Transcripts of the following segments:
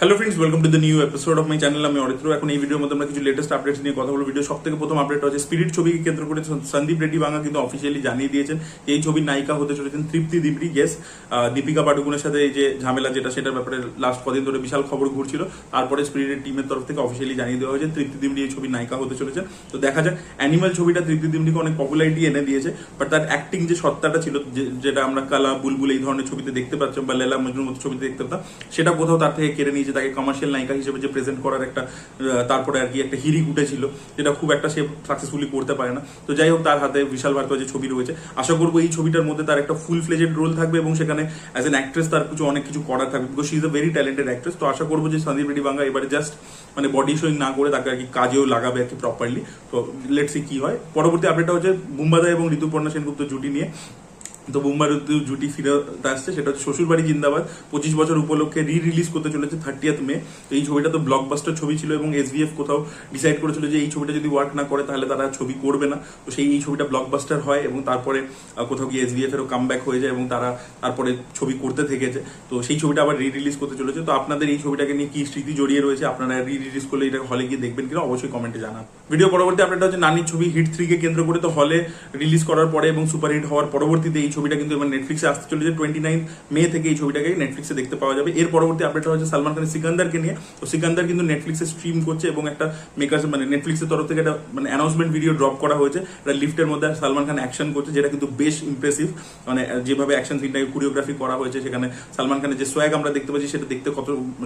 Hello friends, welcome to the new episode of my channel. আমি অরিত্র। এখন এই ভিডিওর মধ্যে আমরা কিছু লেটেস্ট আপডেটস নিয়ে কথা বলবো। ভিডিও সব থেকে প্রথম আপডেট হচ্ছে স্পিরিট ছবিকে কেন্দ্র করে সন্দীপ রেড্ডি বাংলা কিন্তু অফিসিয়ালি জানিয়ে দিয়েছেন যে এই ছবির নায়িকা হতে চলেছেন তৃপ্তি দিবড়ি। ইয়েস, দীপিকা পাডুকোনের সাথে এই যে ঝামেলা যেটা, সেটার ব্যাপারে লাস্ট কদিন ধরে বিশাল খবর ঘুরছিল। তারপরে স্পিরিটের টিমের তরফ থেকে অফিসিয়ালি জানিয়ে দেওয়া হয়েছে তৃপ্তি দিবড়ি এই ছবির নায়িকা হতে চলেছেন। তো দেখা যাক। অ্যানিমাল ছবিটা তৃপ্তি দিবড়িকে অনেক পপুলারিটি এনে দিয়েছে, বাট তার অ্যাক্টিং যে সত্তাটা ছিল, যেটা আমরা কালা, বুলবুল এই ধরনের ছবিতে দেখতে পাচ্ছি বা লেলা মজনুর মতো ছবিতে দেখতে পেতাম, সেটা কোথাও তার থেকে কেড়ে নিয়েছে। তাকে কমার্শিয়াল নায়িকা হিসেবে যে প্রেজেন্ট করার একটা তারপরে আর কি একটা হিরিক উঠেছিল, যেটা খুব একটা সে সাকসেসফুলি করতে পারে না। তো যাই হোক, তার হাতে বিশাল ভারতীয় যে ছবি রয়েছে, আশা করবো এই ছবিটার মধ্যে তার একটা ফুল ফ্লেজেড রোল থাকবে এবং সেখানে অ্যাজ এন অ্যাক্ট্রেস তার অনেক কিছু করার থাকবে, because she is a very talented actress. তো আশা করবো যে সন্দীপ রেড্ডি বাংলা এবারে জাস্ট মানে বডি শোয়িং না করে তাকে আর কি কাজেও লাগাবে আর কি প্রপারলি। তো লেটস সি কি হয়। পরবর্তী আপডেটটা হচ্ছে বুম্বাদা এবং ঋতুপর্ণা সেনগুপ্ত জুটি নিয়ে। তো বুম্বার জুটি ফিরে আসছে, সেটা হচ্ছে শ্বশুরবাড়ি জিন্দাবাদ 25 বছর উপলক্ষে রিলিজ করতে চলেছে 30th মে। তো এই ছবিটা তো ব্লকবাস্টার ছবি ছিল এবং এসভিএফ কোথাও ডিসাইড করেছিল যে এই ছবিটা যদি ওয়ার্ক না করে তাহলে তারা ছবি করবে না। তো এই ছবিটা ব্লকবাস্টার হয় এবং তারপরে কোথাও গিয়ে এসভিএফ এরও কামব্যাক হয়ে যায় এবং তারা তারপরে ছবি করতে থেকেছে। তো সেই ছবিটা আবার রিলিজ করতে চলেছে। তো আপনাদের এই ছবিটাকে নিয়ে কি স্মৃতি জড়িয়ে রয়েছে, আপনারা রিলিজ করলে এটা হলে গিয়ে দেখবেন কিনা অবশ্যই কমেন্টে জানান। ভিডিও পরবর্তী আপডেটটা হচ্ছে নানির ছবি হিট 3 কে কেন্দ্র করে। তো হলে রিলিজ করার পরে এবং সুপারহিট হওয়ার পরবর্তীতে এই ছবিটা কিন্তু এবার নেটফ্লিক্সে আসতে চলেছে। 29 মে থেকে এই ছবিটাকে নেটফ্লিক্সে দেখতে পাওয়া যাবে। এর পরবর্তী আপডেট হচ্ছে সালমান খানের সিকান্দারকে নিয়ে। তো সিকান্দার কিন্তু নেটফ্লিক্সে স্ট্রিম করছে এবং একটা মেকার্স মানে নেটফ্লিক্সের তরফ থেকে একটা মানে অ্যানাউন্সমেন্ট ভিডিও ড্রপ করা হয়েছে। একটা লিফটের মধ্যে সালমান খান অ্যাকশন করছে, যেটা কিন্তু বেশ ইমপ্রেসিভ। মানে যেভাবে অ্যাকশন সিনটাকে কোরিওগ্রাফি করা হয়েছে, সেখানে সালমান খানের যে সোয়াগ আমরা দেখতে পাচ্ছি, সেটা দেখতে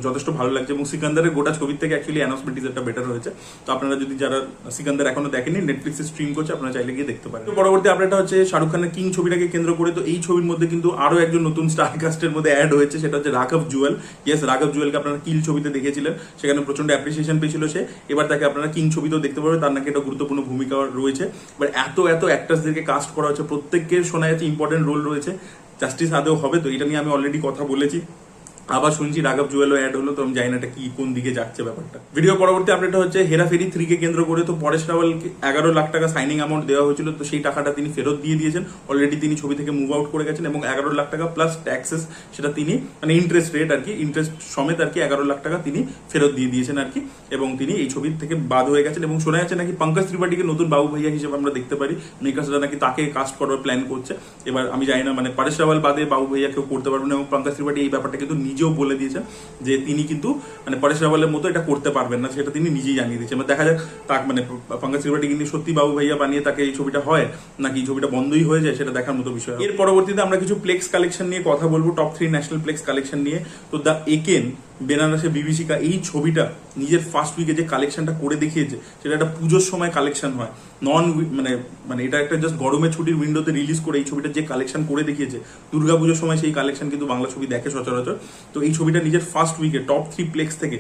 যথেষ্ট ভালো লাগছে এবং সিকান্দারের গোটা ছবির থেকে অ্যাকচুয়ালি অ্যানাউন্সমেন্ট টিজারটা বেটার হয়েছে। তো আপনারা যদি যারা সিকান্দার এখনো দেখেনি, নেটফ্লিক্সে স্ট্রিম করছে, আপনারা চাইলে গিয়ে দেখতে পারেন। পরবর্তী আপডেটটা হচ্ছে শাহরুখ খানের কিং ছবিটাকে কেন্দ্র করে। তো এই ছবির মধ্যে কিন্তু আরো একজন নতুন স্টার কাস্টের মধ্যে অ্যাড হয়েছে, সেটা হচ্ছে রাঘব জুয়েল। ইয়েস, রাঘব জুয়েলকে আপনারা কিল ছবিতে দেখেছিলেন, সেখানে প্রচন্ড অ্যাপ্রিসিয়েশন পেয়েছিল সে। এবার তাকে আপনারা কিং ছবিতেও দেখতে পারবেন, তার নাকি একটা গুরুত্বপূর্ণ ভূমিকা রয়েছে। বাট এত অ্যাক্টার্সদেরকে কাস্ট করা হচ্ছে, প্রত্যেককে শোনা যাচ্ছে ইম্পর্টেন্ট রোল রয়েছে। জাস্টিস আদেও হবে, তো এটা নিয়ে আমি অলরেডি কথা বলেছি। আবার শুনছি রাঘব জুয়েলও অ্যাড হলো, তো আমি জানি না এটা কি কোন দিকে যাচ্ছে ব্যাপারটা। ভিডিও পরবর্তী আপডেটটা হচ্ছে হেরাফেরি 3 কে কেন্দ্র করে। তো পরেশ রাওয়ালকে 11 লাখ টাকা সাইনিং অ্যামাউন্ট দেওয়া হয়েছিল, তো সেই টাকাটা তিনি ফেরত দিয়ে দিয়েছেন। অলরেডি তিনি ছবি থেকে মুভ আউট করে গেছেন এবং 11 লাখ টাকা প্লাস ট্যাক্সেস, সেটা তিনি মানে ইন্টারেস্ট রেট আর কি, ইন্টারেস্ট সমেত আর কি 11 লাখ টাকা তিনি ফেরত দিয়ে দিয়েছেন আর কি। এবং তিনি এই ছবির থেকে বাদ হয়ে গেছেন এবং শোনা যাচ্ছে নাকি পঙ্কজ ত্রিপাঠীকে নতুন বাবু ভাইয়া হিসেবে আমরা দেখতে পারি। মেকার্সরা নাকি তাকে কাস্ট করার প্ল্যান করছে। এবার আমি জানি না, মানে পরেশ রাওয়াল বাদে বাবু ভাইয়া কেউ করতে পারবেন, এবং পঙ্কজ ত্রিপাঠী এই ব্যাপারটা কিন্তু নিজেও বলে দিয়েছেন যে তিনি কিন্তু মানে পরেশ রাওয়ালের মতো এটা করতে পারবেন না, সেটা তিনি নিজেই জানিয়ে দিচ্ছেন। দেখা যাক তাক মানে পঙ্কজ ত্রিপাঠী কিন্তু সত্যি বাবু ভাইয়া বানিয়ে তাকে এই ছবিটা হয় নাকি এই ছবিটা বন্ধই হয়ে যায়, সেটা দেখার মতো বিষয়। এর পরবর্তীতে আমরা কিছু প্লেক্স কালেকশন নিয়ে কথা বলবো, টপ 3 ন্যাশনাল প্লেক্স কালেকশন নিয়ে। তো দ্য একেন বেনারসে বিভীষিকা এই ছবিটা নিজের ফার্স্ট উইকে যে কালেকশনটা করে দেখিয়েছে, সেটা একটা পুজোর সময় কালেকশন হয়, মানে এটা একটা জাস্ট গরমের ছুটির উইন্ডোতে রিলিজ করে এই ছবিটা যে কালেকশন করে দেখিয়েছে, দুর্গাপুজোর সময় সেই কালেকশন কিন্তু বাংলা ছবি দেখে সচরাচর। তো এই ছবিটা নিজের ফার্স্ট উইকে টপ 3 প্লেক্স থেকে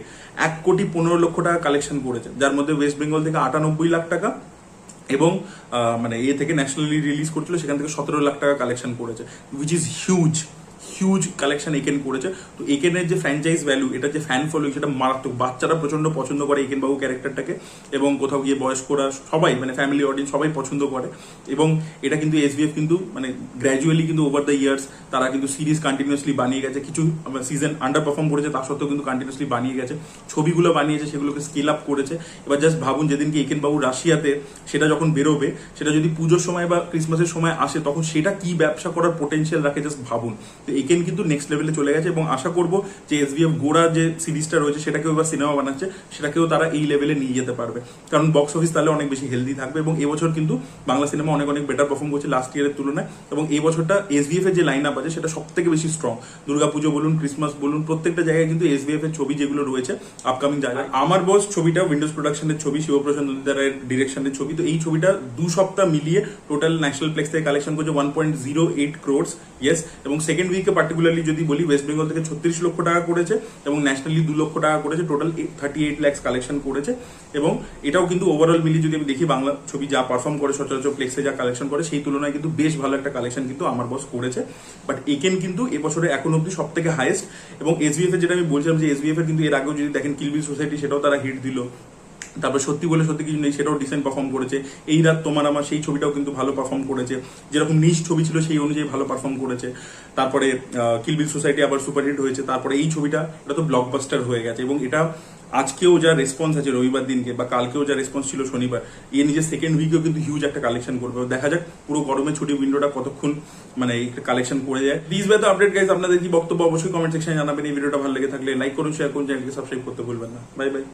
1,15,00,000 টাকা কালেকশন করেছে, যার মধ্যে ওয়েস্ট বেঙ্গল থেকে 98 লাখ টাকা এবং মানে থেকে ন্যাশনালি রিলিজ করছিল, সেখান থেকে 17 লাখ টাকা কালেকশন করেছে, which is huge collection Eken করেছে। তো একেনের যে ফ্র্যাঞ্চাইজ ভ্যালু, এটা যে ফ্যান ফলোইং, সেটা মারাত্মক। বাচ্চারা প্রচন্ড পছন্দ করে একেন বাবু ক্যারেক্টারটাকে এবং কোথাও গিয়ে বয়স্করা সবাই মানে ফ্যামিলি অডিয়েন্স সবাই পছন্দ করে। এবং এটা কিন্তু এসভিএফ কিন্তু মানে গ্র্যাজুয়ালি কিন্তু ওভার দ্য ইয়ার্স তারা কিন্তু সিরিজ কন্টিনিউসলি বানিয়ে গেছে। কিছু সিজন আন্ডার পারফর্ম করেছে, তা সত্ত্বেও কিন্তু কন্টিনিউসলি বানিয়ে গেছে। ছবিগুলো বানিয়েছে, সেগুলোকে স্কেল আপ করেছে। এবার জাস্ট ভাবুন, যেদিনকে একেন বাবু রাশিয়াতে সেটা যখন বেরোবে, সেটা যদি পুজোর সময় বা ক্রিসমাসের সময় আসে, তখন সেটা কি ব্যবসা করার পোটেনশিয়াল রাখে জাস্ট ভাবুন। তো একেন কিন্তু নেক্সট লেভেলে চলে গেছে এবং আশা করবো যে এসভিএফ গোড়া যে সিরিজটা রয়েছে, সেটাকেও এবার সিনেমা বানাচ্ছে, সেটাকেও তারা এই লেভেলে নিয়ে যেতে পারবে, কারণ বক্স অফিস তাহলে অনেক বেশি হেলদি থাকবে। এবং এবছর কিন্তু বাংলা সিনেমা অনেক বেটার পারফর্ম করছে লাস্ট ইয়ারের তুলনায়। এবং এই বছরটা এসভিএফ এর যে লাইন আপ আছে, সেটা সব থেকে বেশি স্ট্রং। দুর্গাপুজো বলুন, ক্রিসমাস বলুন, প্রত্যেকটা জায়গায় কিন্তু এসভিএফ এর ছবি যেগুলো রয়েছে আপকামিং জায়গায়। আমার বস ছবিটা উইন্ডোজ প্রোডাকশনের ছবি, শিবপ্রসাদ নন্দীদারের ডিরেকশনের ছবি। তো এই ছবিটা 2 সপ্তাহ মিলিয়ে টোটাল ন্যাশনাল প্লেক্স থেকে কালেকশন করছে 1.08 crores। ইয়েস, এবং সেকেন্ড উইকে পার্টিকুলারলি যদি বলি, ওয়েস্ট বেঙ্গল থেকে 36 লক্ষ টাকা করেছে এবং ন্যাশনালি 2 লক্ষ টাকা করেছে, টোটাল 38 lakhs কালেকশন করেছে। এবং এটাও কিন্তু ওভারঅল মিলিয়ে যদি আমি দেখি, বাংলা ছবি যা পারফর্ম করে সচরাচর প্লেক্সে যা কালেকশন করে, সেই তুলনায় কিন্তু বেশ ভালো একটা কালেকশন কিন্তু আমার বস করেছে। বাট একেন কিন্তু এবছরে এখন অব্দি সব থেকে হাইয়েস্ট। এবং এসভিএফ এর যেটা আমি বলছিলাম যে এসভিএফ এর কিন্তু এর আগেও যদি দেখেন কিলবিল সোসাইটি, সেটাও তারা হিট দিল। তারপর সত্যি বলে সত্যি কিছু নেই সেটাও ডিসেন্ট পারফর্ম করেছে। এই রাত তোমার আমার সেই ছবিটাও কিন্তু ভালো পারফর্ম করেছে, যেরকম নিজ ছবি ছিল সেই অনুযায়ী ভালো পারফর্ম করেছে। তারপরে কিল বিল সোসাইটি আবার সুপারহিট হয়েছে। তারপরে এই ছবিটা এটা তো ব্লকবাস্টার হয়ে গেছে, এবং এটা আজকেও যা রেসপন্স আছে রবিবার দিনকে বা কালকেও যা রেসপন্স ছিল শনিবার, এ নিজের সেকেন্ড উইকেও কিন্তু হিউজ একটা কালেকশন করবে। দেখা যাক পুরো গরমে ছুটি উইন্ডোটা কতক্ষণ মানে কালেকশন করে যায়। Please by the update guys, আপনাদের কি বক্তব্য অবশ্যই কমেন্ট সেকশনে জানাবেন। এই ভিডিওটা ভালো লেগে থাকলে লাইক করুন, শেয়ার করুন, চ্যানেলকে সাবস্ক্রাইব করতে ভুলবেন না। Bye bye.